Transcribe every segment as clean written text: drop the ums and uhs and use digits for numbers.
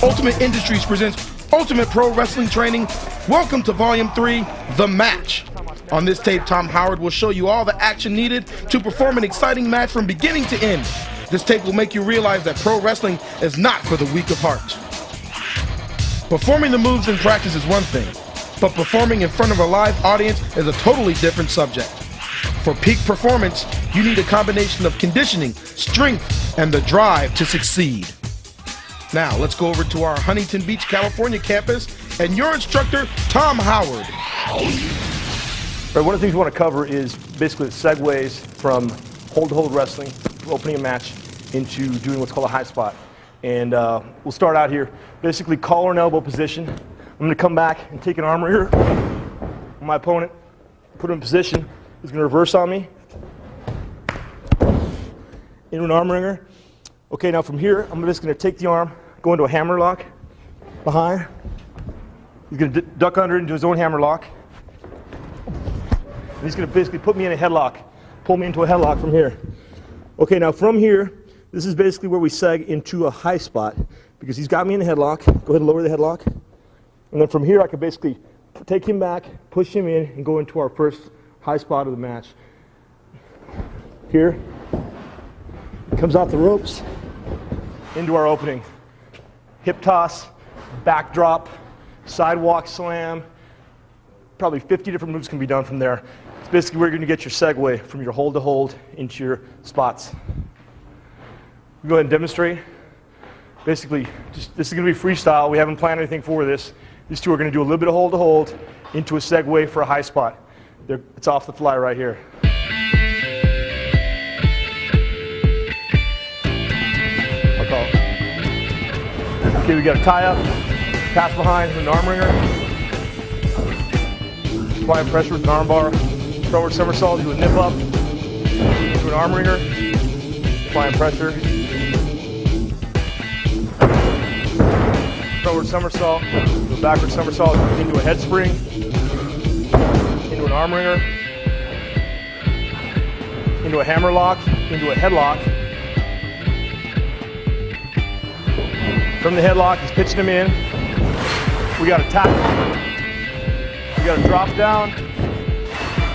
Ultimate Industries presents Ultimate Pro Wrestling Training. Welcome to Volume 3, The Match. On this tape, Tom Howard will show you all the action needed to perform an exciting match from beginning to end. This tape will make you realize that pro wrestling is not for the weak of heart. Performing the moves in practice is one thing, but performing in front of a live audience is a totally different subject. For peak performance, you need a combination of conditioning, strength, and the drive to succeed. Now, let's go over to our Huntington Beach, California campus and your instructor, Tom Howard. Right, one of the things we want to cover is basically the segues from hold-to-hold wrestling, opening a match, into doing what's called a high spot. And we'll start out here, basically collar and elbow position. I'm going to come back and take an arm wringer on my opponent, put him in position. He's going to reverse on me into an arm wringer. Okay, now from here, I'm just going to take the arm, go into a hammer lock behind. He's going to duck under into his own hammer lock. And he's going to basically put me in a headlock, pull me into a headlock from here. Okay, now from here, this is basically where we seg into a high spot because he's got me in a headlock. Go ahead and lower the headlock. And then from here, I can basically take him back, push him in, and go into our first high spot of the match. Here, comes off the ropes into our opening. Hip toss, backdrop, sidewalk slam. Probably 50 different moves can be done from there. It's basically where you're going to get your segue from your hold to hold into your spots. Go ahead and demonstrate. Basically, this is going to be freestyle. We haven't planned anything for this. These two are going to do a little bit of hold to hold into a segue for a high spot. It's off the fly right here. Okay, we got a tie up, pass behind with an arm wringer, apply pressure with an arm bar, forward somersault, do a nip up, do an arm wringer, applying pressure, forward somersault, do a backward somersault into a head spring, into an arm wringer, into a hammer lock, into a headlock. From the headlock, he's pitching him in. We got a tackle. We got a drop down,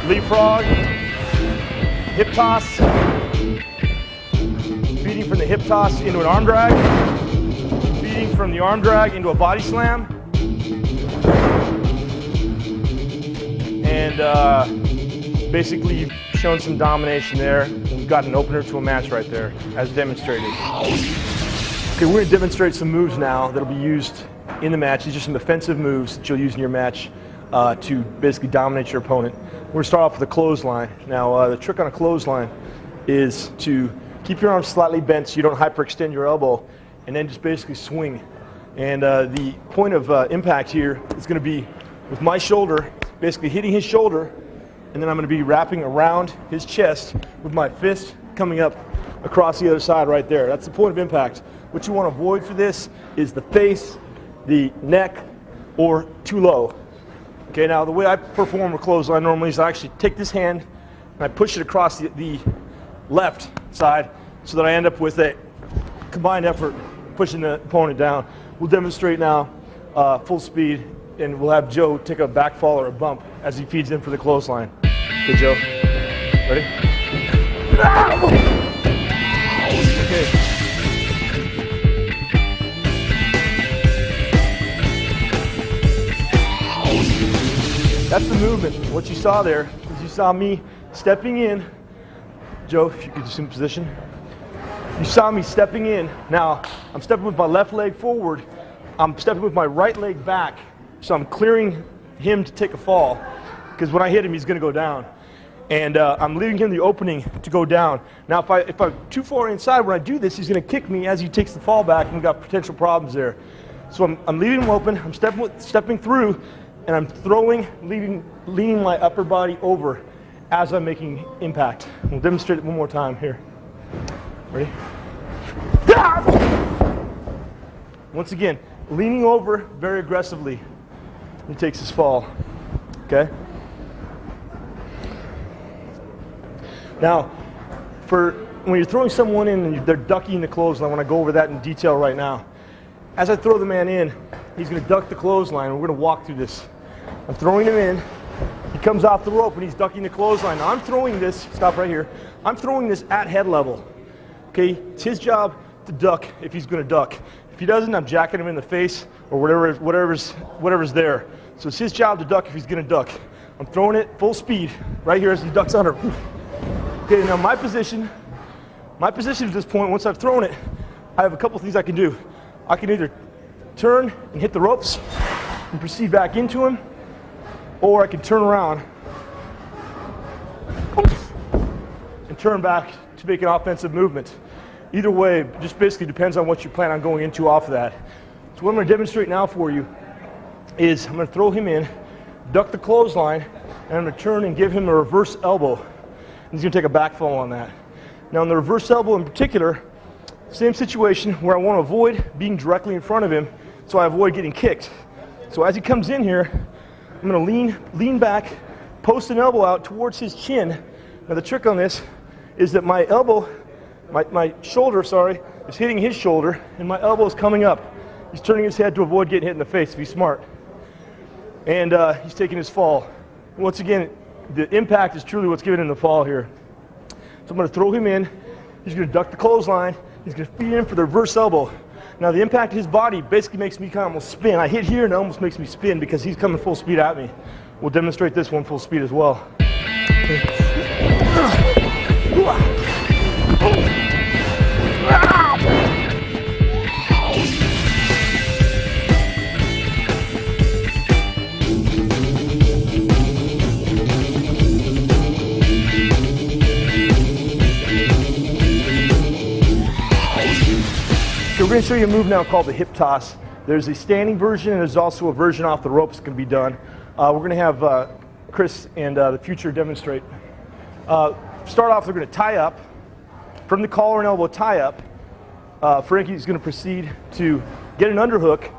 leapfrog, hip toss, feeding from the hip toss into an arm drag, feeding from the arm drag into a body slam, and basically you've shown some domination there. You've got an opener to a match right there, as demonstrated. Okay, we're going to demonstrate some moves now that'll be used in the match. These are some offensive moves that you'll use in your match to basically dominate your opponent. We're going to start off with a clothesline. Now, the trick on a clothesline is to keep your arms slightly bent so you don't hyperextend your elbow, and then just basically swing. And the point of impact here is going to be with my shoulder, basically hitting his shoulder, and then I'm going to be wrapping around his chest with my fist coming up across the other side right there. That's the point of impact. What you want to avoid for this is the face, the neck, or too low. Okay, now the way I perform a clothesline normally is I actually take this hand and I push it across the left side so that I end up with a combined effort pushing the opponent down. We'll demonstrate now full speed, and we'll have Joe take a back fall or a bump as he feeds in for the clothesline. Okay, Joe, ready? Okay. That's the movement. What you saw there is you saw me stepping in. Joe, if you could assume position. You saw me stepping in. Now, I'm stepping with my left leg forward. I'm stepping with my right leg back. So I'm clearing him to take a fall. Because when I hit him, he's going to go down. And I'm leaving him the opening to go down. Now, if I'm too far inside when I do this, he's going to kick me as he takes the fall back, and we've got potential problems there. So I'm leaving him open. I'm stepping through. And I'm throwing, leaning my upper body over as I'm making impact. We'll demonstrate it one more time here. Ready? Once again, leaning over very aggressively. He takes his fall. okay? Now, when you're throwing someone in and they're ducking the clothesline, I want to go over that in detail right now. As I throw the man in, he's going to duck the clothesline, and we're going to walk through this. I'm throwing him in. He comes off the rope, and he's ducking the clothesline. Now, I'm throwing this, stop right here. I'm throwing this at head level, okay? It's his job to duck if he's going to duck. If he doesn't, I'm jacking him in the face or whatever's there. So it's his job to duck if he's going to duck. I'm throwing it full speed right here as he ducks under. Okay, now my position at this point, once I've thrown it, I have a couple things I can do. I can either turn and hit the ropes and proceed back into him, or I can turn around and turn back to make an offensive movement. Either way, just basically depends on what you plan on going into off of that. So what I'm going to demonstrate now for you is I'm going to throw him in, duck the clothesline, and I'm going to turn and give him a reverse elbow. And he's going to take a back fall on that. Now in the reverse elbow in particular, same situation where I want to avoid being directly in front of him so I avoid getting kicked. So as he comes in here, I'm going to lean back, post an elbow out towards his chin. Now the trick on this is that my elbow, my shoulder, is hitting his shoulder, and my elbow is coming up. He's turning his head to avoid getting hit in the face if he's smart. And he's taking his fall. Once again, the impact is truly what's giving him the fall here. So I'm going to throw him in. He's going to duck the clothesline. He's going to feed in for the reverse elbow. Now the impact of his body basically makes me kind of almost spin. I hit here and it almost makes me spin because he's coming full speed at me. We'll demonstrate this one full speed as well. So we're going to show you a move now called the hip toss. There's a standing version and there's also a version off the ropes that can be done. We're going to have Chris and the future demonstrate. Start off, they're going to tie up. From the collar and elbow tie up, Frankie's going to proceed to get an underhook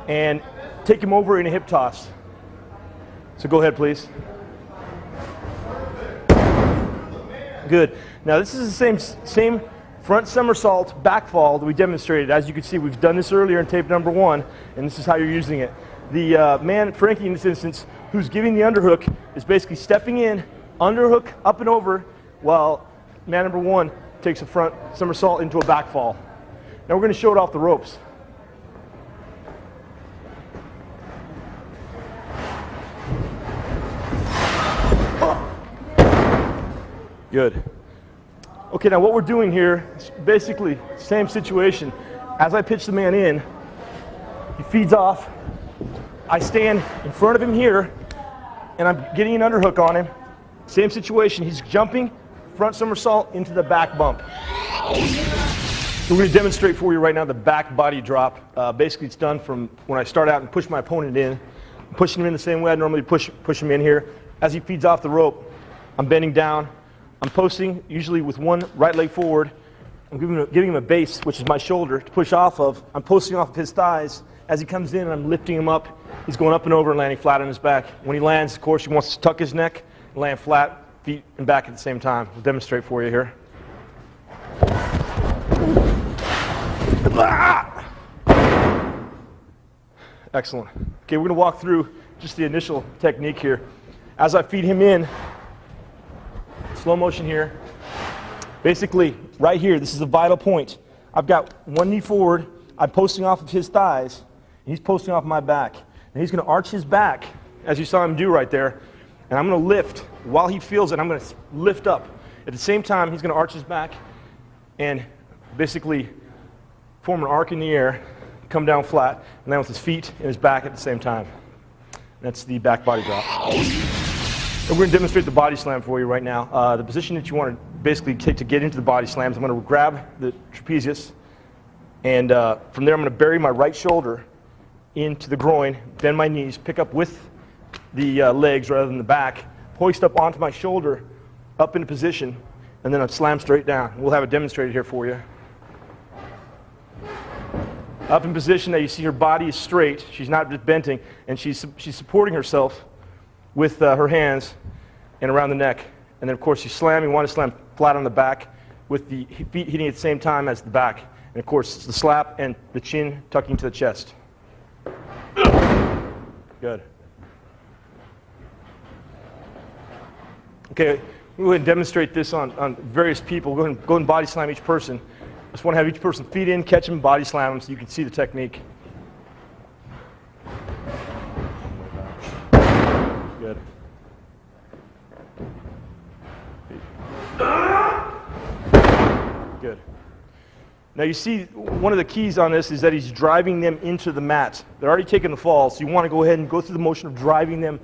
and take him over in a hip toss. So go ahead, please. Good. Now this is the same front somersault back fall that we demonstrated. As you can see, we've done this earlier in tape number 1, and this is how you're using it. The man, Frankie in this instance, who's giving the underhook is basically stepping in, underhook up and over, while man number 1 takes a front somersault into a back fall. Now we're going to show it off the ropes. Good. Okay, now what we're doing here is basically the same situation. As I pitch the man in, he feeds off. I stand in front of him here, and I'm getting an underhook on him. Same situation. He's jumping, front somersault into the back bump. So we're going to demonstrate for you right now the back body drop. Basically, it's done from when I start out and push my opponent in. I'm pushing him in the same way I normally push him in here. As he feeds off the rope, I'm bending down. I'm posting, usually with one right leg forward. I'm giving him a base, which is my shoulder, to push off of. I'm posting off of his thighs. As he comes in, I'm lifting him up. He's going up and over and landing flat on his back. When he lands, of course, he wants to tuck his neck and land flat, feet and back at the same time. We'll demonstrate for you here. Excellent. Okay, we're going to walk through just the initial technique here. As I feed him in, slow motion here. Basically, right here, this is a vital point. I've got one knee forward. I'm posting off of his thighs. And he's posting off my back. And he's going to arch his back, as you saw him do right there. And I'm going to lift. While he feels it, I'm going to lift up. At the same time, he's going to arch his back and basically form an arc in the air, come down flat, and land with his feet and his back at the same time. That's the back body drop. And we're going to demonstrate the body slam for you right now. The position that you want to basically take to get into the body slams, I'm going to grab the trapezius, and from there I'm going to bury my right shoulder into the groin, bend my knees, pick up with the legs rather than the back, hoist up onto my shoulder, up into position, and then I'll slam straight down. We'll have it demonstrated here for you. Up in position, now you see her body is straight. She's not just benting, and she's supporting herself with her hands and around the neck. And then, of course, you want to slam flat on the back with the feet hitting at the same time as the back. And, of course, it's the slap and the chin tucking to the chest. Good. Okay, we'll go ahead and demonstrate this on various people. Go ahead and body slam each person. I just want to have each person feet in, catch them, body slam them so you can see the technique. Good. Good. Now you see one of the keys on this is that he's driving them into the mat. They're already taking the fall, so you want to go ahead and go through the motion of driving them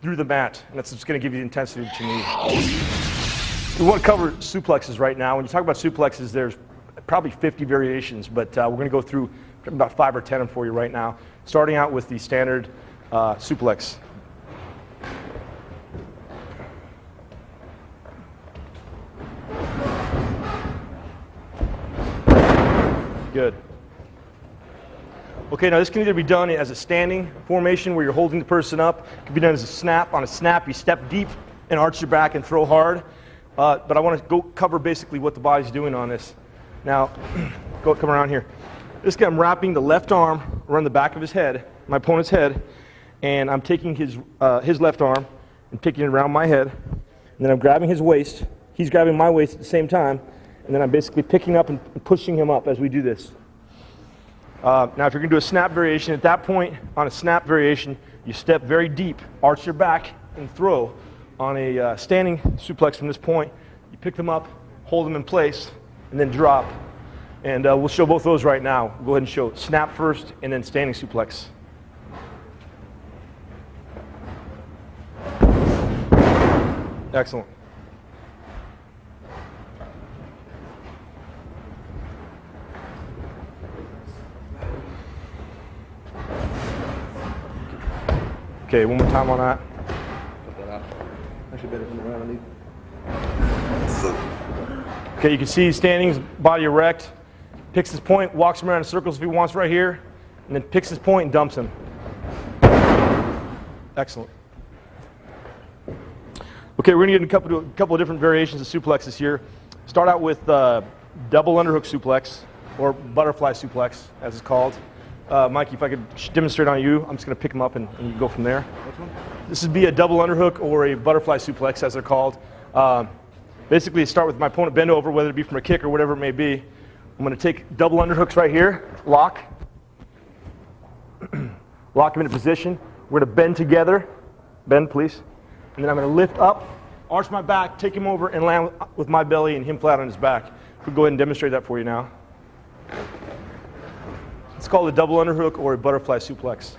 through the mat, and that's just going to give you the intensity that you need. We want to cover suplexes right now. When you talk about suplexes, there's probably 50 variations, but we're going to go through about 5 or 10 of them for you right now, starting out with the standard suplex. Good. Okay, now this can either be done as a standing formation where you're holding the person up. It can be done as a snap. On a snap, you step deep and arch your back and throw hard. But I want to go cover basically what the body's doing on this. Now, come around here. This guy, I'm wrapping the left arm around the back of his head, my opponent's head, and I'm taking his left arm and taking it around my head, and then I'm grabbing his waist. He's grabbing my waist at the same time, and then I'm basically picking up and pushing him up as we do this. Now, if you're going to do a snap variation, at that point, on a snap variation, you step very deep, arch your back, and throw. On a standing suplex from this point, you pick them up, hold them in place, and then drop. And we'll show both those right now. We'll go ahead and show snap first, and then standing suplex. Excellent. Okay, one more time on that. Actually, better come around underneath. Okay, you can see he's standing, his body erect, picks his point, walks him around in circles if he wants right here, and then picks his point and dumps him. Excellent. Okay, we're going to get into a couple of different variations of suplexes here. Start out with double underhook suplex, or butterfly suplex, as it's called. Mikey, if I could demonstrate on you, I'm just going to pick them up and you can go from there. This would be a double underhook or a butterfly suplex, as they're called. Basically, start with my opponent bend over, whether it be from a kick or whatever it may be. I'm going to take double underhooks right here, lock. Lock him into position. We're going to bend together. Bend, please. And then I'm going to lift up, arch my back, take him over, and land with my belly and him flat on his back. We'll go ahead and demonstrate that for you now. It's called a double underhook or a butterfly suplex.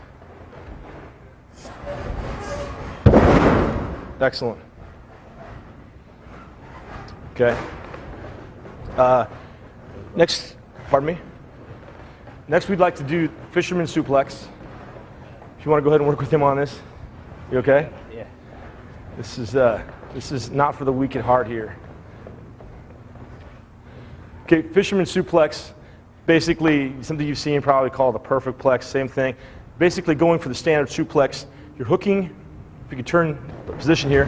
Excellent. Okay. Next, pardon me. Next, we'd like to do fisherman suplex. If you want to go ahead and work with him on this, you okay? Yeah. This is not for the weak at heart here. Okay, fisherman suplex. Basically, something you've seen probably called the perfect plex, same thing. Basically going for the standard suplex, you're hooking, if you could turn the position here,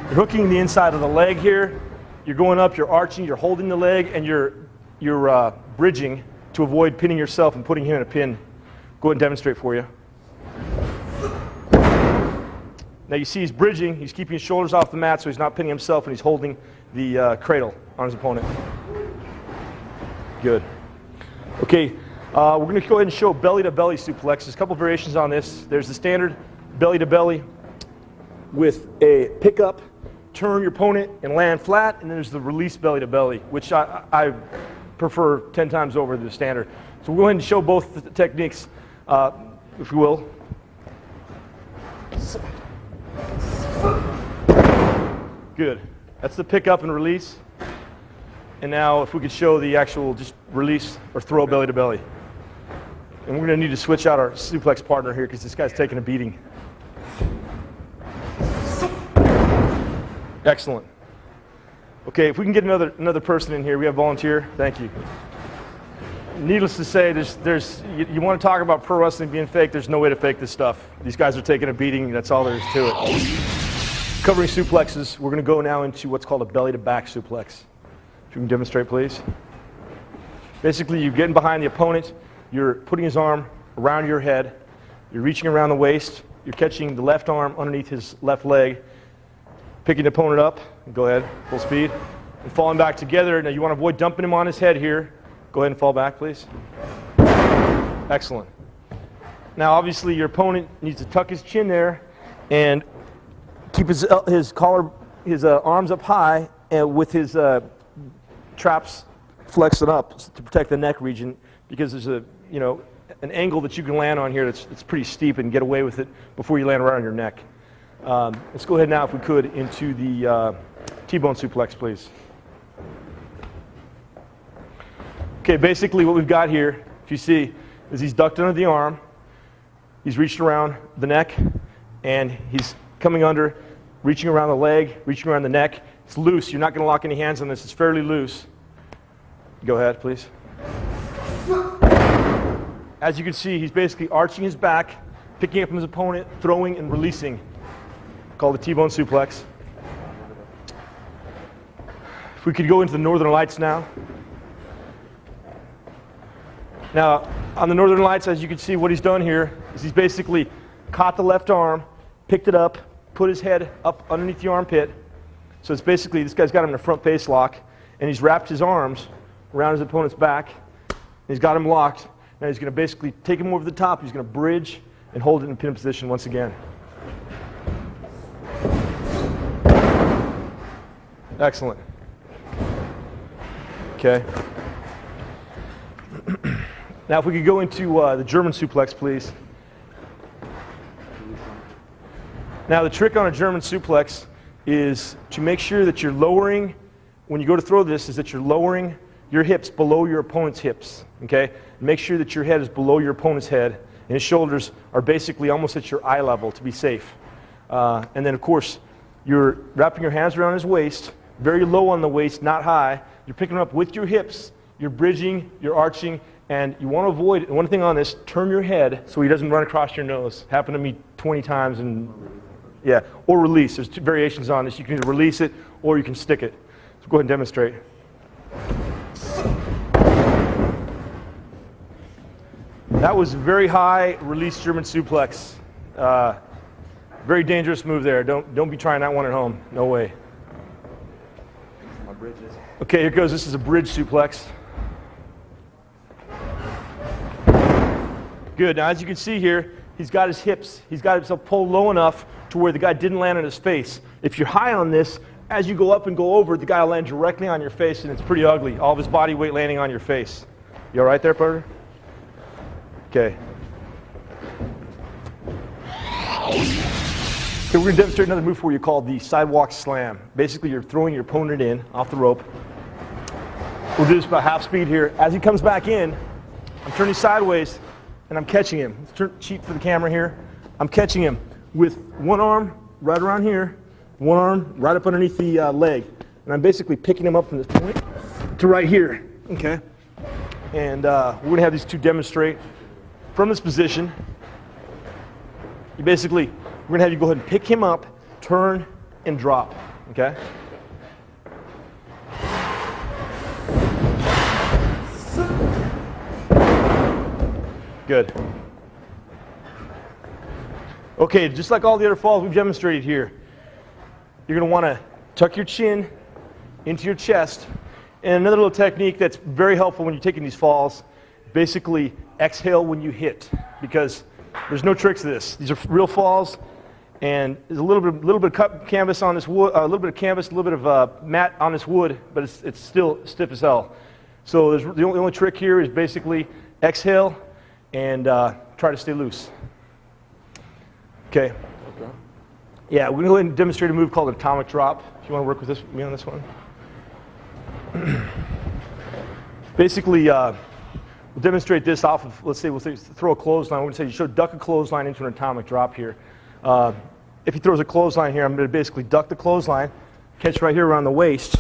you're hooking the inside of the leg here, you're going up, you're arching, you're holding the leg, and you're bridging to avoid pinning yourself and putting him in a pin. Go ahead and demonstrate for you. Now you see he's bridging, he's keeping his shoulders off the mat so he's not pinning himself, and he's holding the cradle on his opponent. Good. Okay, we're going to go ahead and show belly-to-belly suplex. There's a couple variations on this. There's the standard belly-to-belly with a pickup, turn your opponent, and land flat. And then there's the release belly-to-belly, which I prefer 10 times over the standard. So we'll go ahead and show both the techniques, if you will. Good. That's the pickup and release. And now if we could show the actual just release or throw belly to belly. And we're going to need to switch out our suplex partner here because this guy's taking a beating. Excellent. Okay, if we can get another person in here, we have volunteer. Thank you. Needless to say, you want to talk about pro wrestling being fake, there's no way to fake this stuff. These guys are taking a beating, that's all there is to it. Covering suplexes, we're going to go now into what's called a belly-to-back suplex. If you can demonstrate, please. Basically, you're getting behind the opponent, you're putting his arm around your head, you're reaching around the waist, you're catching the left arm underneath his left leg, picking the opponent up, go ahead, full speed, and falling back together. Now you want to avoid dumping him on his head here. Go ahead and fall back, please. Excellent. Now obviously your opponent needs to tuck his chin there and keep his arms up high and with his traps flexing up to protect the neck region, because there's an angle that you can land on here that's pretty steep and get away with it before you land right on your neck. Let's go ahead now, if we could, into the T-bone suplex, please. Okay, basically what we've got here, if you see, is he's ducked under the arm, he's reached around the neck, and he's coming under, reaching around the leg, reaching around the neck. It's loose. You're not going to lock any hands on this. It's fairly loose. Go ahead, please. As you can see, he's basically arching his back, picking up his opponent, throwing and releasing. Called the T-bone suplex. If we could go into the Northern Lights now. Now, on the Northern Lights, as you can see, what he's done here is he's basically caught the left arm, picked it up, put his head up underneath the armpit. So it's basically, this guy's got him in a front face lock, and he's wrapped his arms around his opponent's back. He's got him locked. Now he's going to basically take him over the top. He's going to bridge and hold it in pin position once again. Excellent. Okay. Now if we could go into the German suplex, please. Now the trick on a German suplex is to make sure that you're lowering, when you go to throw this, is that you're lowering your hips below your opponent's hips. Okay? Make sure that your head is below your opponent's head, and his shoulders are basically almost at your eye level to be safe. And then of course, you're wrapping your hands around his waist, very low on the waist, not high. You're picking him up with your hips, you're bridging, you're arching, and you want to avoid, one thing on this, turn your head so he doesn't run across your nose. Happened to me 20 times, and yeah, or release. There's two variations on this. You can either release it or you can stick it. So go ahead and demonstrate. That was a very high release German suplex. Very dangerous move there. Don't be trying that one at home. No way. Okay, here goes. This is a bridge suplex. Good. Now, as you can see here, he's got his hips. He's got himself pulled low enough to where the guy didn't land on his face. If you're high on this, as you go up and go over, the guy will land directly on your face, and it's pretty ugly. All of his body weight landing on your face. You all right there, partner? Okay. Okay, we're going to demonstrate another move for you called the sidewalk slam. Basically, you're throwing your opponent in off the rope. We'll do this about half speed here. As he comes back in, I'm turning sideways, and I'm catching him. Let's turn cheap for the camera here. I'm catching him with one arm right around here, one arm right up underneath the leg. And I'm basically picking him up from this point to right here. Okay? And we're going to have these two demonstrate. From this position, we're going to have you go ahead and pick him up, turn, and drop. Okay? Good. Okay, just like all the other falls we've demonstrated here, you're going to want to tuck your chin into your chest. And another little technique that's very helpful when you're taking these falls, basically exhale when you hit, because there's no tricks to this. These are real falls, and there's a little bit of canvas on this wood, a little bit of canvas, a little bit of mat on this wood, but it's still stiff as hell. So the only trick here is basically exhale and try to stay loose. Okay. Yeah, we're going to go ahead and demonstrate a move called an atomic drop. If you want to work with me on this one. Basically, we'll demonstrate this off of, let's say throw a clothesline. We're going to say you should duck a clothesline into an atomic drop here. If he throws a clothesline here, I'm going to basically duck the clothesline, catch right here around the waist.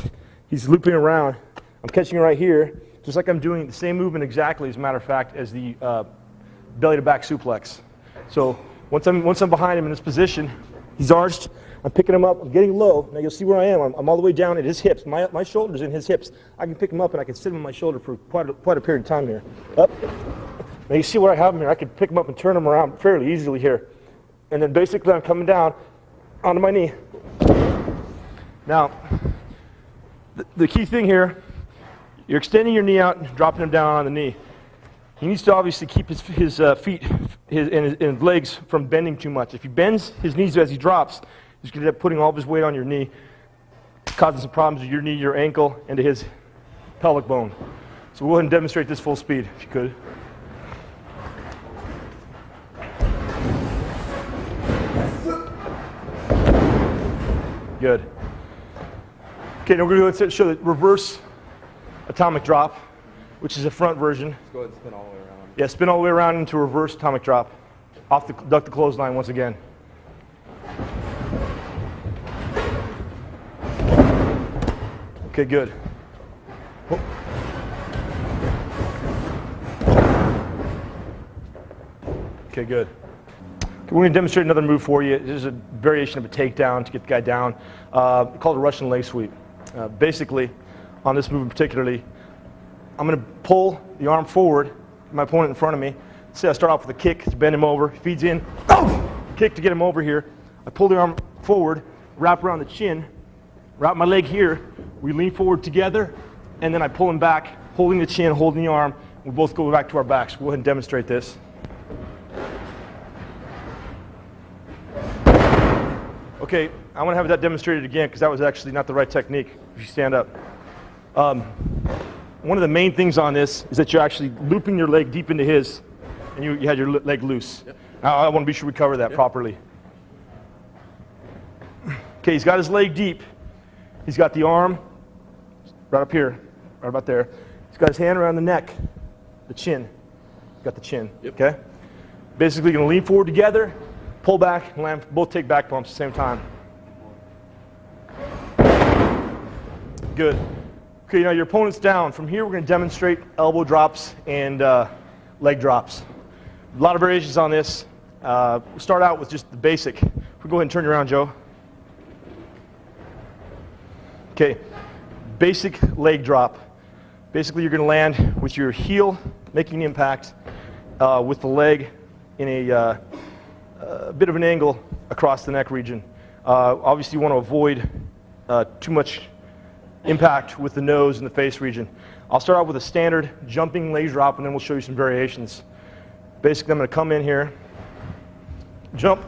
He's looping around. I'm catching right here, just like I'm doing the same movement exactly, as a matter of fact, as the belly to back suplex. So once I'm behind him in this position, he's arched. I'm picking him up, I'm getting low. Now you'll see where I am. I'm all the way down at his hips. My shoulder's in his hips. I can pick him up and I can sit him on my shoulder for quite a period of time here. Up. Now you see what I have him here. I can pick him up and turn him around fairly easily here. And then basically I'm coming down onto my knee. Now, the key thing here, you're extending your knee out and dropping him down on the knee. He needs to obviously keep his feet and his legs from bending too much. If he bends his knees as he drops, he's going to end up putting all of his weight on your knee, causing some problems with your knee, your ankle, and to his pelvic bone. So we'll go ahead and demonstrate this full speed, if you could. Good. Okay, now we're going to show the reverse atomic drop, which is a front version. Let's go ahead and spin all the way around. Yeah, spin all the way around into a reverse atomic drop. Off the duck the clothesline once again. Okay, good. Oh. Okay, good. We're going to demonstrate another move for you. This is a variation of a takedown to get the guy down, called a Russian leg sweep. Basically, on this move particularly, I'm going to pull the arm forward, my opponent in front of me. Say I start off with a kick to bend him over, he feeds in, kick to get him over here. I pull the arm forward, wrap around the chin, wrap my leg here, we lean forward together, and then I pull him back, holding the chin, holding the arm. We both go back to our backs. We'll go ahead and demonstrate this. Okay, I want to have that demonstrated again because that was actually not the right technique if you stand up. One of the main things on this is that you're actually looping your leg deep into his, and you had your leg loose. Yep. Now, I want to be sure we cover that properly. Okay, he's got his leg deep. He's got the arm right up here, right about there. He's got his hand around the neck, the chin. He's got the chin, okay? Basically going to lean forward together, pull back, and land, both take back bumps at the same time. Good. Okay, now your opponent's down. From here, we're going to demonstrate elbow drops and leg drops. A lot of variations on this. We'll start out with just the basic. We'll go ahead and turn you around, Joe. Okay, basic leg drop. Basically, you're going to land with your heel making impact with the leg in a bit of an angle across the neck region. Obviously, you want to avoid too much impact with the nose and the face region. I'll start out with a standard jumping leg drop, and then we'll show you some variations. Basically, I'm going to come in here, jump,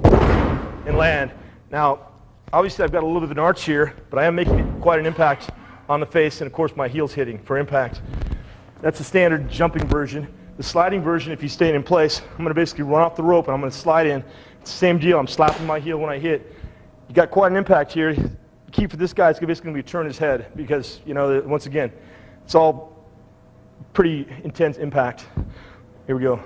and land. Now, obviously, I've got a little bit of an arch here, but I am making quite an impact on the face, and of course, my heel's hitting for impact. That's the standard jumping version. The sliding version, if you stay in place, I'm going to basically run off the rope, and I'm going to slide in. It's the same deal. I'm slapping my heel when I hit. You got quite an impact here. The key for this guy is basically going to be turn his head because, you know, once again, it's all pretty intense impact. Here we go.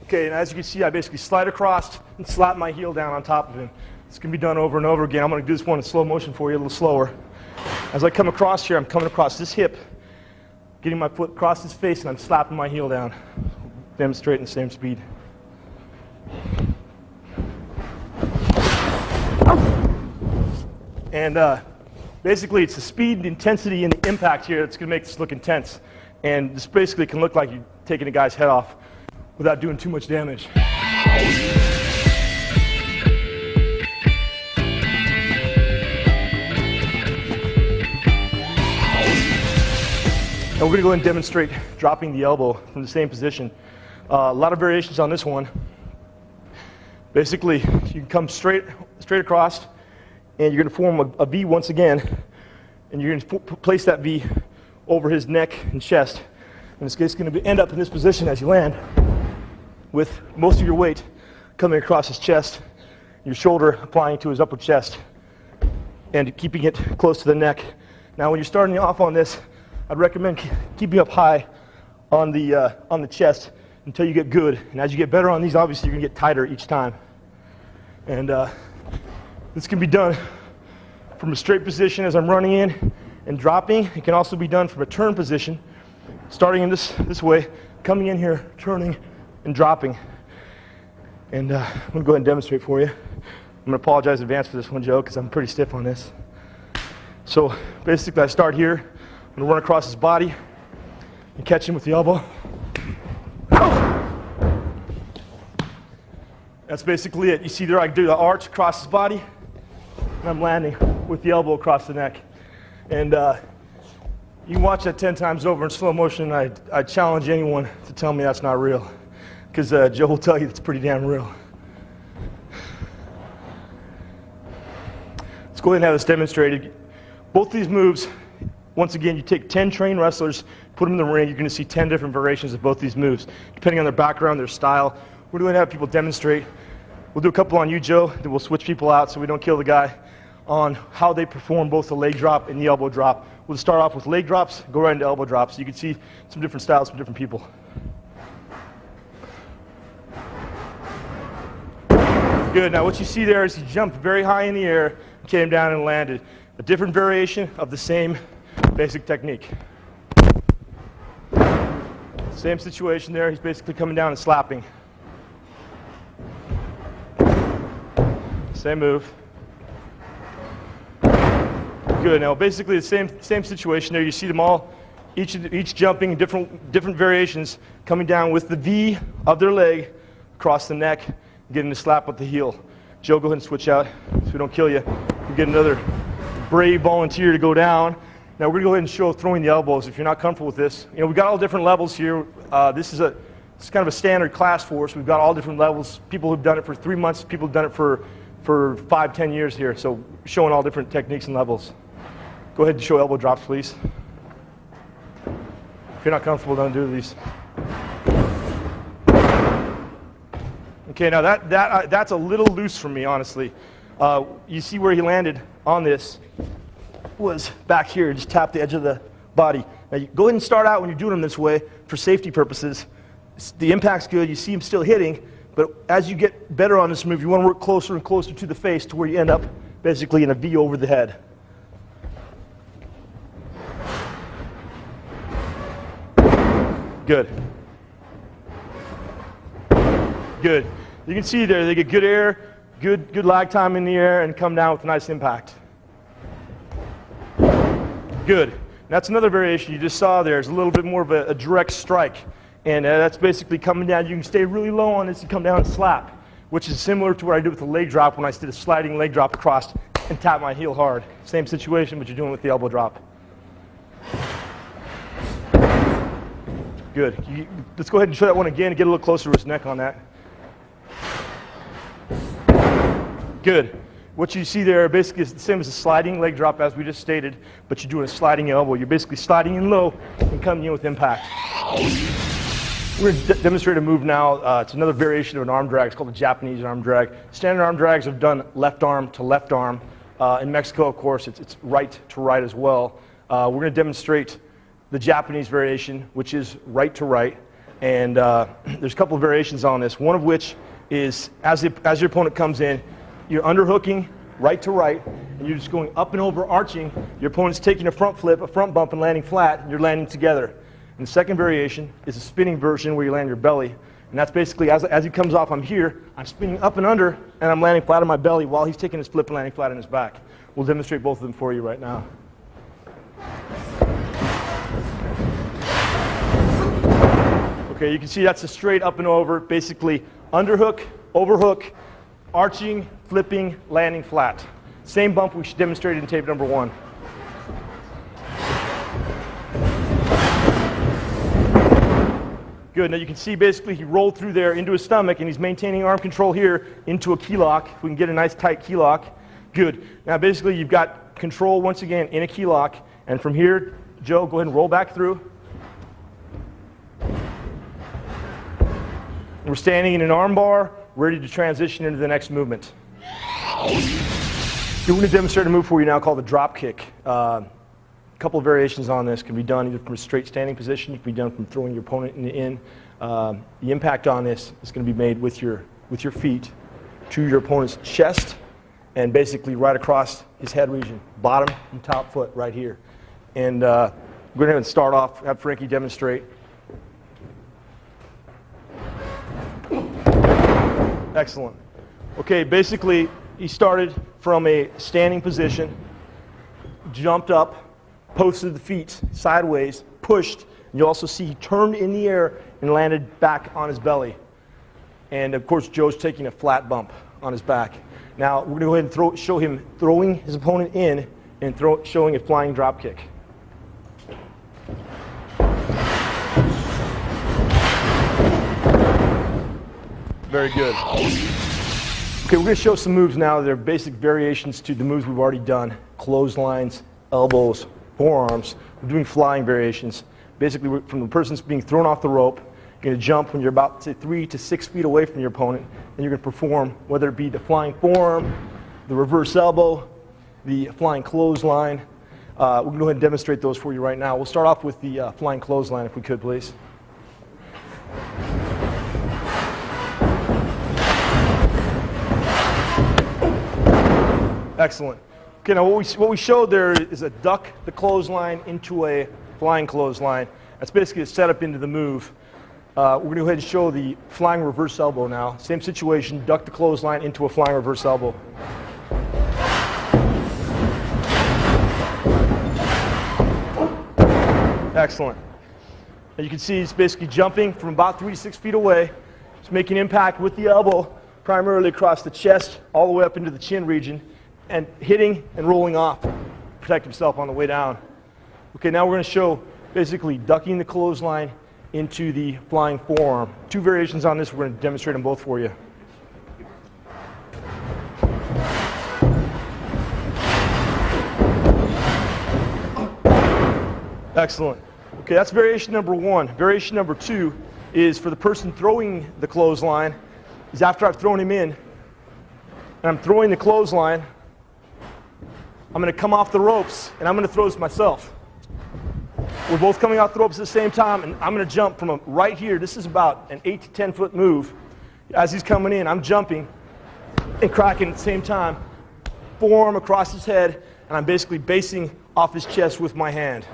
Okay, and as you can see, I basically slide across and slap my heel down on top of him. This can be done over and over again. I'm going to do this one in slow motion for you, a little slower. As I come across here, I'm coming across this hip, getting my foot across his face, and I'm slapping my heel down. Demonstrating the same speed. And basically, it's the speed, the intensity, and the impact here that's going to make this look intense. And this basically can look like you're taking a guy's head off without doing too much damage. Now we're going to go ahead and demonstrate dropping the elbow from the same position. A lot of variations on this one. Basically, you can come straight across, and you're going to form a V once again, and you're going to place that V over his neck and chest. And it's going to end up in this position as you land, with most of your weight coming across his chest, your shoulder applying to his upper chest, and keeping it close to the neck. Now, when you're starting off on this, I'd recommend keeping up high on the chest until you get good. And as you get better on these, obviously you're going to get tighter each time. And this can be done from a straight position as I'm running in and dropping. It can also be done from a turn position, starting in this way, coming in here, turning, and dropping. And I'm going to go ahead and demonstrate for you. I'm going to apologize in advance for this one, Joe, because I'm pretty stiff on this. So basically I start here, I'm going to run across his body and catch him with the elbow. That's basically it. You see there I do the arch across his body, and I'm landing with the elbow across the neck. And you can watch that 10 times over in slow motion. I challenge anyone to tell me that's not real, because Joe will tell you it's pretty damn real. Let's go ahead and have this demonstrated. Both these moves, once again, you take 10 trained wrestlers, put them in the ring, you're going to see 10 different variations of both these moves, depending on their background, their style. We're going to have people demonstrate. We'll do a couple on you, Joe, then we'll switch people out so we don't kill the guy on how they perform both the leg drop and the elbow drop. We'll start off with leg drops, go right into elbow drops. You can see some different styles from different people. Good. Now what you see there is he jumped very high in the air, came down and landed. A different variation of the same basic technique. Same situation there. He's basically coming down and slapping. Same move. Good. Now basically the same situation there. You see them all, each jumping different variations, coming down with the V of their leg across the neck, getting the slap with the heel. Joe, go ahead and switch out so we don't kill you. We get another brave volunteer to go down. Now we're going to go ahead and show throwing the elbows. If you're not comfortable with this, you know, we've got all different levels here. This is kind of a standard class for us. We've got all different levels. People who've done it for 3 months, people who've done it for 5, 10 years here. So showing all different techniques and levels. Go ahead and show elbow drops, please. If you're not comfortable, don't do these. Okay, now that's a little loose for me, honestly. You see where he landed on this was back here, just tap the edge of the body. Now you go ahead and start out when you're doing them this way for safety purposes. The impact's good, you see him still hitting, but as you get better on this move, you want to work closer and closer to the face to where you end up basically in a V over the head. Good. Good. You can see there, they get good air, good lag time in the air, and come down with a nice impact. Good. That's another variation you just saw there. It's a little bit more of a direct strike. And that's basically coming down. You can stay really low on this and come down and slap, which is similar to what I did with the leg drop when I did a sliding leg drop across and tap my heel hard. Same situation, but you're doing it with the elbow drop. Good. Let's go ahead and show that one again and get a little closer to his neck on that. Good. What you see there basically is the same as a sliding leg drop as we just stated, but you're doing a sliding elbow. You're basically sliding in low and coming in with impact. We're going to demonstrate a move now. It's another variation of an arm drag. It's called the Japanese arm drag. Standard arm drags have done left arm to left arm. In Mexico, of course, it's right to right as well. We're going to demonstrate the Japanese variation, which is right to right. And there's a couple of variations on this, one of which is as your opponent comes in, you're underhooking right to right, and you're just going up and over arching. Your opponent's taking a front flip, a front bump, and landing flat, and you're landing together. And the second variation is a spinning version where you land your belly. And that's basically, as he comes off, I'm here, I'm spinning up and under, and I'm landing flat on my belly while he's taking his flip and landing flat on his back. We'll demonstrate both of them for you right now. Okay, you can see that's a straight up and over, basically underhook, overhook, arching, flipping, landing flat. Same bump we demonstrated in tape number 1. Good. Now you can see basically he rolled through there into his stomach and he's maintaining arm control here into a key lock. If we can get a nice tight key lock. Good. Now basically you've got control once again in a key lock, and from here, Joe, go ahead and roll back through. We're standing in an arm bar, ready to transition into the next movement. We're going to demonstrate a move for you now called the drop kick. A couple of variations on this can be done either from a straight standing position, it can be done from throwing your opponent in. The impact on this is going to be made with your feet to your opponent's chest and basically right across his head region, bottom and top foot right here. And we're going to have to start off, have Frankie demonstrate. Excellent. Okay, basically, he started from a standing position, jumped up, posted the feet sideways, pushed. You also see he turned in the air and landed back on his belly. And of course, Joe's taking a flat bump on his back. Now, we're going to go ahead and show him throwing his opponent in and showing a flying drop kick. Very good. Okay, we're going to show some moves now. They're basic variations to the moves we've already done. Clotheslines, elbows, forearms. We're doing flying variations. Basically, from the person's being thrown off the rope, you're going to jump when you're about, say, 3 to 6 feet away from your opponent, and you're going to perform, whether it be the flying forearm, the reverse elbow, the flying clothesline. We're going to go ahead and demonstrate those for you right now. We'll start off with the flying clothesline, if we could, please. Excellent. Okay, now what we showed there is a duck the clothesline into a flying clothesline. That's basically a setup into the move. We're going to go ahead and show the flying reverse elbow now. Same situation, duck the clothesline into a flying reverse elbow. Excellent. And you can see he's basically jumping from about 3 to 6 feet away. He's making impact with the elbow, primarily across the chest, all the way up into the chin region, and hitting and rolling off to protect himself on the way down. Okay, now we're going to show basically ducking the clothesline into the flying forearm. 2 variations on this. We're going to demonstrate them both for you. Excellent. Okay, that's variation number 1. Variation number 2 is for the person throwing the clothesline, is after I've thrown him in, and I'm throwing the clothesline, I'm going to come off the ropes, and I'm going to throw this myself. We're both coming off the ropes at the same time, and I'm going to jump from right here. This is about an 8 to 10 foot move. As he's coming in, I'm jumping and cracking at the same time. Forearm across his head, and I'm basically basing off his chest with my hand.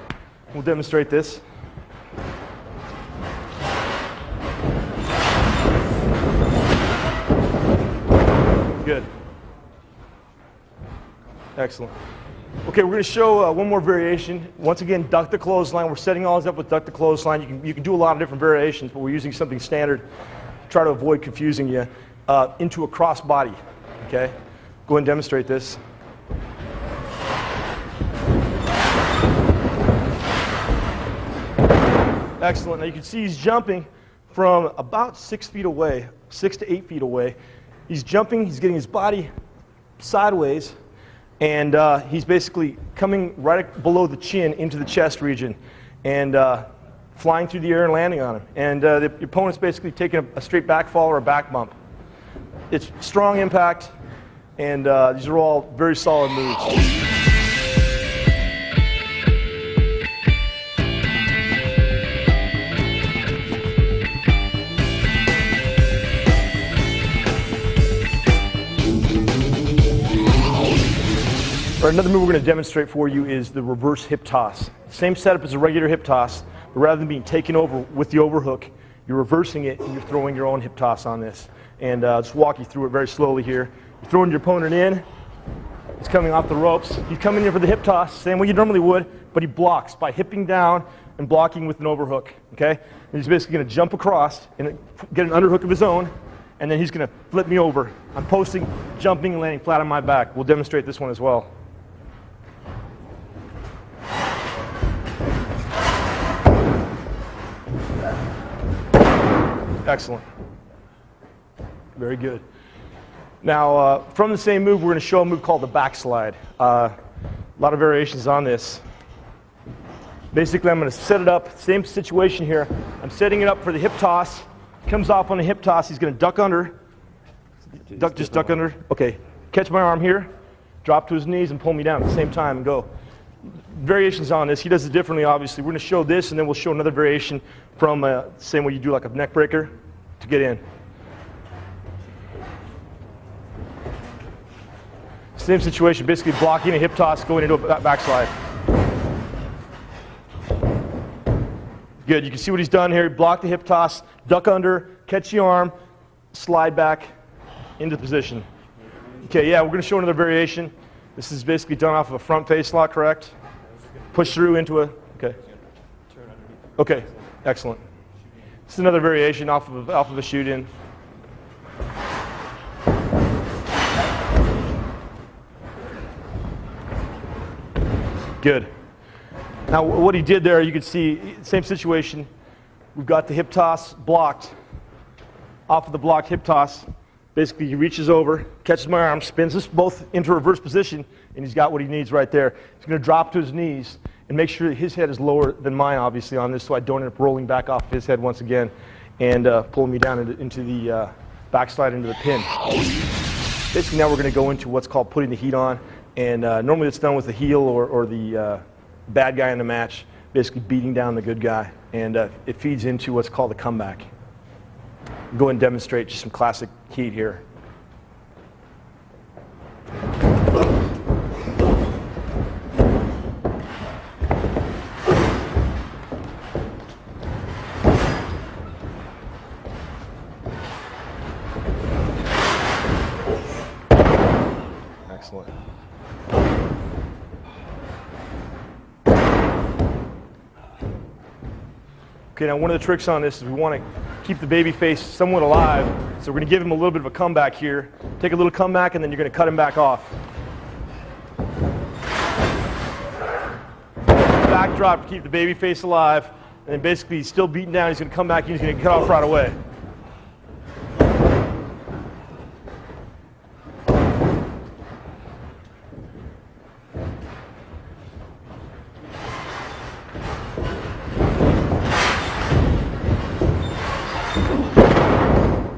We'll demonstrate this. Good. Excellent. Okay, we're going to show one more variation. Once again, duck the clothesline. We're setting all this up with duck the clothesline. You can do a lot of different variations, but we're using something standard to try to avoid confusing you into a cross body. Okay? Go ahead and demonstrate this. Excellent. Now you can see he's jumping from about 6 feet away, 6 to 8 feet away. He's jumping, he's getting his body sideways, and he's basically coming right below the chin into the chest region and flying through the air and landing on him. And the opponent's basically taking a straight back fall or a back bump. It's strong impact, and these are all very solid moves. Another move we're going to demonstrate for you is the reverse hip toss. Same setup as a regular hip toss, but rather than being taken over with the overhook, you're reversing it and you're throwing your own hip toss on this. And I'll just walk you through it very slowly here. You're throwing your opponent in. He's coming off the ropes. He's coming in for the hip toss, same way you normally would, but he blocks by hipping down and blocking with an overhook. Okay? And he's basically going to jump across and get an underhook of his own, and then he's going to flip me over. I'm posting, jumping, and landing flat on my back. We'll demonstrate this one as well. Excellent. Very good. Now, from the same move, we're going to show a move called the backslide. A lot of variations on this. Basically, I'm going to set it up, same situation here. I'm setting it up for the hip toss. Comes off on the hip toss. He's going to duck under. Just duck under. Okay. Catch my arm here, drop to his knees, and pull me down at the same time and go. Variations on this. He does it differently, obviously. We're going to show this, and then we'll show another variation from the same way you do like a neck breaker to get in. Same situation, basically blocking a hip toss, going into a backslide. Good, you can see what he's done here. Block the hip toss, duck under, catch the arm, slide back, into position. Okay, yeah, we're going to show another variation. This is basically done off of a front face lock, correct? Push through into a, okay. Okay, excellent. This is another variation off of a shoot-in. Good. Now, what he did there, you can see, same situation. We've got the hip toss blocked. Off of the blocked hip toss, basically he reaches over, catches my arm, spins us both into reverse position, and he's got what he needs right there. He's going to drop to his knees and make sure that his head is lower than mine, obviously, on this, so I don't end up rolling back off his head once again and pulling me down into the backslide into the pin. Basically, now we're going to go into what's called putting the heat on, and normally it's done with the heel or the bad guy in the match, basically beating down the good guy, and it feeds into what's called a comeback. Go ahead and demonstrate just some classic heat here. Excellent. Okay, now one of the tricks on this is we want to keep the baby face somewhat alive, so we're going to give him a little bit of a comeback here. Take a little comeback, and then you're going to cut him back off. Backdrop to keep the baby face alive, and then basically he's still beaten down. He's going to come back, and he's going to cut off right away.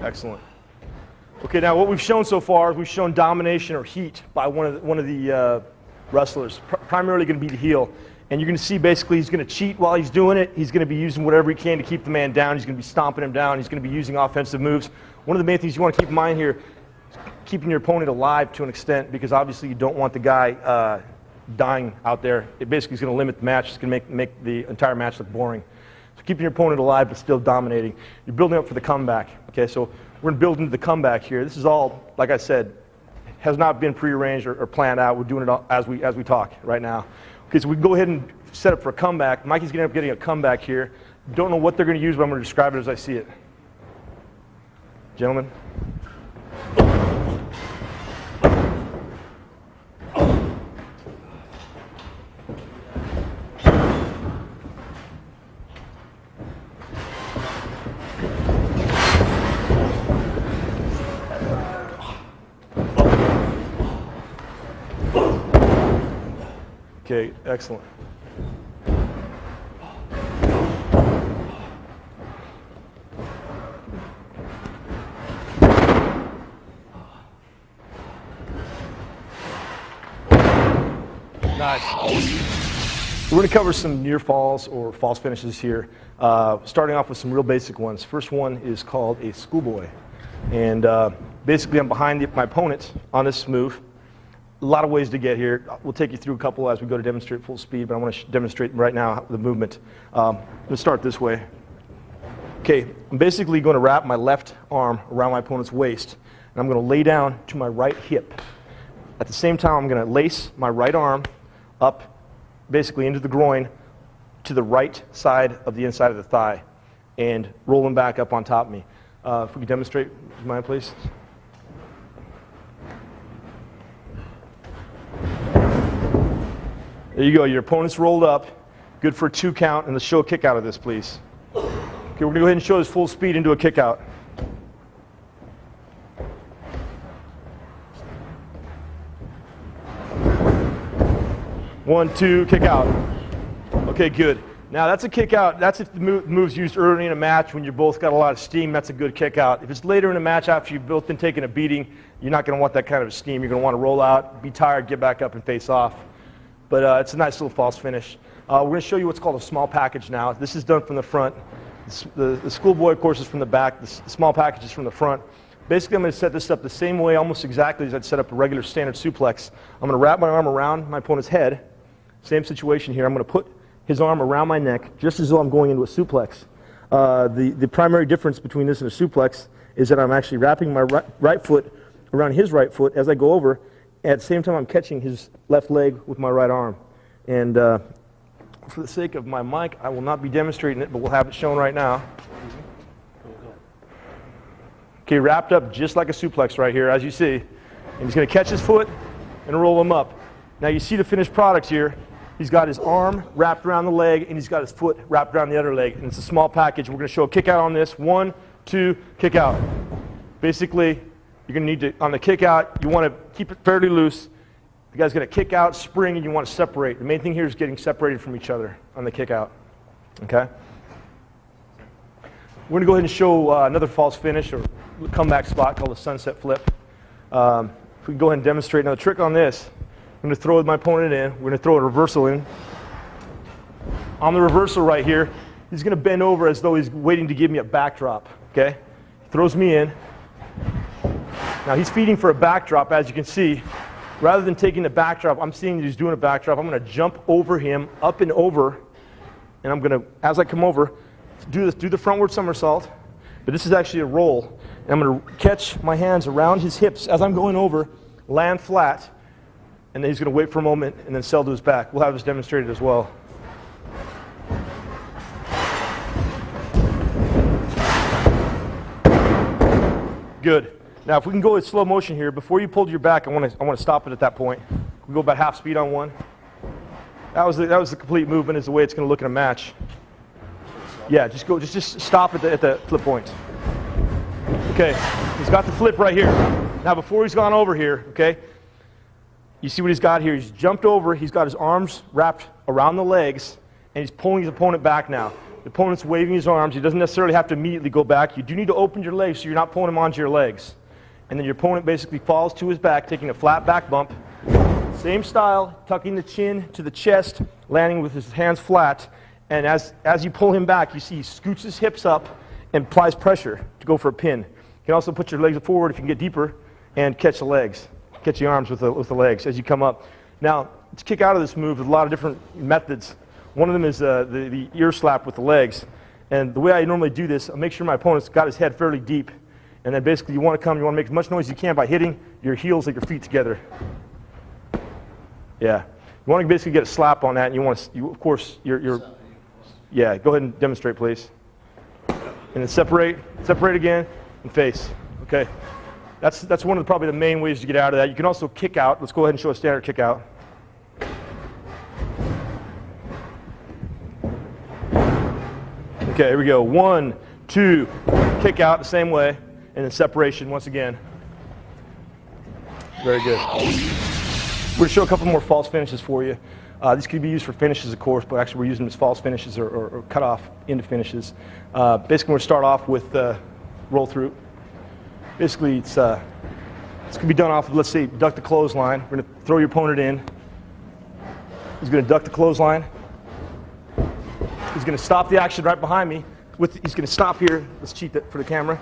Excellent. Okay, now what we've shown so far is we've shown domination or heat by one of the wrestlers, primarily going to be the heel. And you're going to see basically he's going to cheat while he's doing it. He's going to be using whatever he can to keep the man down. He's going to be stomping him down. He's going to be using offensive moves. One of the main things you want to keep in mind here is keeping your opponent alive to an extent, because obviously you don't want the guy dying out there. It basically is going to limit the match. It's going to make the entire match look boring. So keeping your opponent alive but still dominating. You're building up for the comeback. Okay, so we're going to build into the comeback here. This is all, like I said, has not been prearranged or planned out. We're doing it all as we talk right now. Okay, so we can go ahead and set up for a comeback. Mikey's going to end up getting a comeback here. Don't know what they're going to use, but I'm going to describe it as I see it. Gentlemen. Okay, excellent. Nice. We're going to cover some near falls or false finishes here, starting off with some real basic ones. First one is called a schoolboy. And basically I'm behind my opponent on this move. A lot of ways to get here. We'll take you through a couple as we go to demonstrate full speed, but I want to demonstrate right now the movement. Let's start this way. Okay, I'm basically going to wrap my left arm around my opponent's waist, and I'm going to lay down to my right hip. At the same time, I'm going to lace my right arm up basically into the groin to the right side of the inside of the thigh and roll them back up on top of me. If we could demonstrate, would you mind, please? There you go, your opponent's rolled up. Good for a 2 count, and let's show a kick out of this, please. Okay, we're going to go ahead and show this full speed into a kick out. 1, 2, kick out. Okay, good. Now that's a kick out. That's if the move's used early in a match when you both got a lot of steam. That's a good kick out. If it's later in a match after you've both been taking a beating, you're not going to want that kind of steam. You're going to want to roll out, be tired, get back up, and face off. But it's a nice little false finish. We're going to show you what's called a small package now. This is done from the front. The schoolboy, of course, is from the back. The small package is from the front. Basically, I'm going to set this up the same way, almost exactly as I'd set up a regular standard suplex. I'm going to wrap my arm around my opponent's head. Same situation here. I'm going to put his arm around my neck, just as though I'm going into a suplex. The primary difference between this and a suplex is that I'm actually wrapping my right foot around his right foot as I go over. At the same time, I'm catching his left leg with my right arm. And for the sake of my mic, I will not be demonstrating it, but we'll have it shown right now. Okay, wrapped up just like a suplex right here, as you see. And he's going to catch his foot and roll him up. Now you see the finished product here. He's got his arm wrapped around the leg, and he's got his foot wrapped around the other leg. And it's a small package. We're going to show a kick out on this. 1, 2, kick out. Basically, you're going to need to, on the kick out, you want to keep it fairly loose. The guy's going to kick out, spring, and you want to separate. The main thing here is getting separated from each other on the kick out. Okay? We're going to go ahead and show another false finish or comeback spot called a sunset flip. If we can go ahead and demonstrate another trick on this, I'm going to throw my opponent in. We're going to throw a reversal in. On the reversal right here, he's going to bend over as though he's waiting to give me a backdrop. Okay? Throws me in. Now he's feeding for a backdrop, as you can see. Rather than taking the backdrop, I'm seeing he's doing a backdrop. I'm going to jump over him, up and over, and I'm going to, as I come over, do the frontward somersault. But this is actually a roll. And I'm going to catch my hands around his hips as I'm going over, land flat, and then he's going to wait for a moment and then sell to his back. We'll have this demonstrated as well. Good. Now, if we can go in slow motion here, before you pull to your back, I want to stop it at that point. We go about half speed on one. That was the complete movement. Is the way it's going to look in a match. Yeah, just stop at the flip point. Okay, he's got the flip right here. Now, before he's gone over here, okay, you see what he's got here. He's jumped over. He's got his arms wrapped around the legs, and he's pulling his opponent back now. The opponent's waving his arms. He doesn't necessarily have to immediately go back. You do need to open your legs so you're not pulling him onto your legs. And then your opponent basically falls to his back, taking a flat back bump. Same style, tucking the chin to the chest, landing with his hands flat. And as you pull him back, you see he scoots his hips up and applies pressure to go for a pin. You can also put your legs forward if you can get deeper and catch the legs, catch the arms with the legs as you come up. Now, to kick out of this move, there's a lot of different methods. One of them is the ear slap with the legs. And the way I normally do this, I make sure my opponent's got his head fairly deep. And then basically you want to make as much noise as you can by hitting your heels like your feet together. Yeah. You want to basically get a slap on that, and of course, yeah, go ahead and demonstrate, please. And then separate again, and face. Okay. That's one of probably the main ways to get out of that. You can also kick out. Let's go ahead and show a standard kick out. Okay, here we go. 1, 2, kick out the same way. And then separation once again. Very good. We're going to show a couple more false finishes for you. These could be used for finishes, of course, but actually we're using them as false finishes or cut off into finishes. Basically, we're going to start off with roll through. Basically, it's going to be done off of, let's say, duck the clothesline. We're going to throw your opponent in. He's going to duck the clothesline. He's going to stop the action right behind me. He's going to stop here. Let's cheat that for the camera.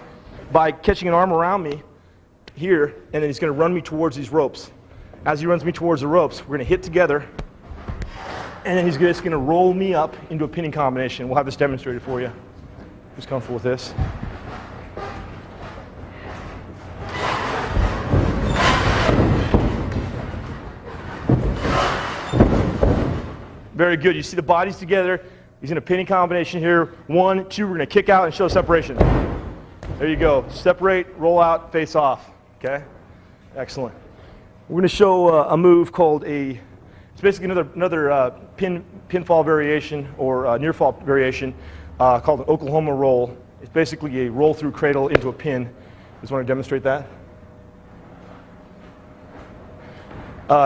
By catching an arm around me here, and then he's going to run me towards these ropes. As he runs me towards the ropes, we're going to hit together, and then he's just going to roll me up into a pinning combination. We'll have this demonstrated for you. Who's comfortable with this? Very good. You see the bodies together. He's in a pinning combination here. 1, 2, we're going to kick out and show separation. There you go. Separate, roll out, face off. Okay? Excellent. We're going to show a move called it's basically another pinfall variation or near fall variation called an Oklahoma roll. It's basically a roll through cradle into a pin. Just want to demonstrate that.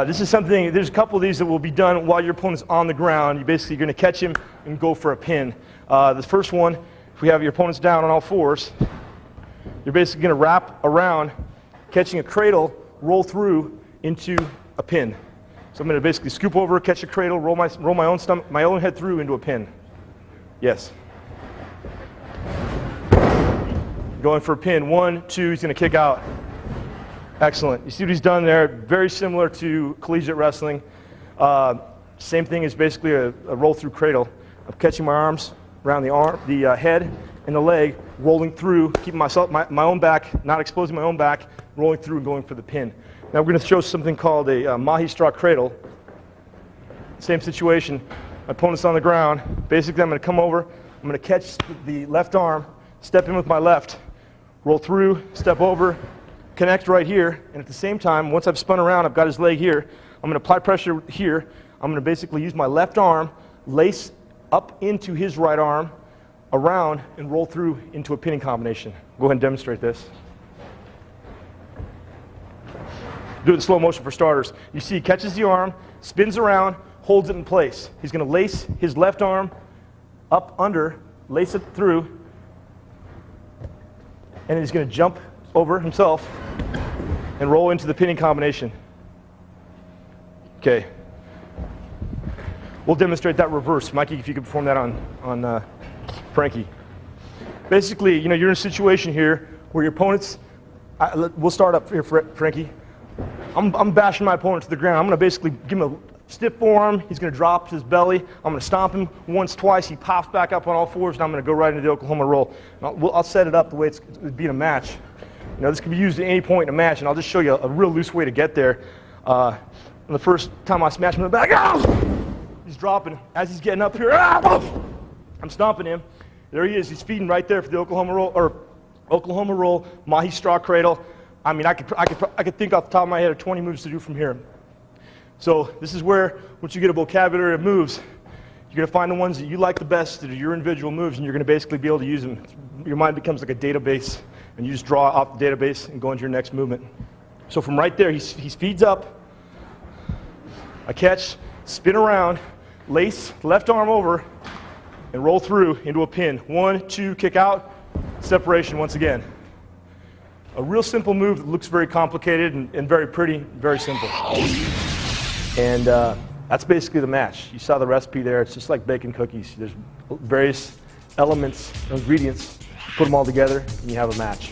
This is something, there's a couple of these that will be done while your opponent's on the ground. You're basically going to catch him and go for a pin. The first one, if we have your opponents down on all fours, you're basically going to wrap around, catching a cradle, roll through into a pin. So I'm going to basically scoop over, catch a cradle, roll my own stomach, my own head through into a pin. Yes. Going for a pin. 1, 2, he's going to kick out. Excellent. You see what he's done there? Very similar to collegiate wrestling. Same thing is basically a roll through cradle. I'm catching my arms around the head and the leg, rolling through, keeping my own back, not exposing my own back, rolling through and going for the pin. Now we're going to show something called a Mahi straw cradle. Same situation. My opponent's on the ground. Basically, I'm going to come over. I'm going to catch the left arm, step in with my left, roll through, step over, connect right here, and at the same time, once I've spun around, I've got his leg here. I'm going to apply pressure here. I'm going to basically use my left arm, lace up into his right arm, around, and roll through into a pinning combination. Go ahead and demonstrate this. Do it in slow motion for starters. You see he catches the arm, spins around, holds it in place. He's going to lace his left arm up under, lace it through, and he's going to jump over himself and roll into the pinning combination. Okay. We'll demonstrate that reverse. Mikey, if you could perform that on Frankie. Basically, you're in a situation here where your opponent's, we'll start up here, Frankie. I'm bashing my opponent to the ground. I'm going to basically give him a stiff forearm. He's going to drop his belly. I'm going to stomp him once, twice. He pops back up on all fours, and I'm going to go right into the Oklahoma roll. I'll set it up the way it's being a match. This can be used at any point in a match, and I'll just show you a real loose way to get there. The first time I smash him in the back, he's dropping. As he's getting up here, I'm stomping him. There he is. He's feeding right there for the Oklahoma roll, Mahi straw cradle. I mean, I could think off the top of my head of 20 moves to do from here. So this is where, once you get a vocabulary of moves, you're going to find the ones that you like the best, that are your individual moves, and you're going to basically be able to use them. Your mind becomes like a database, and you just draw off the database and go into your next movement. So from right there, he speeds up. I catch, spin around, lace left arm over, and roll through into a pin. 1, 2, kick out, separation once again. A real simple move that looks very complicated and very pretty, very simple. And that's basically the match. You saw the recipe there. It's just like baking cookies. There's various elements, ingredients. Put them all together, and you have a match.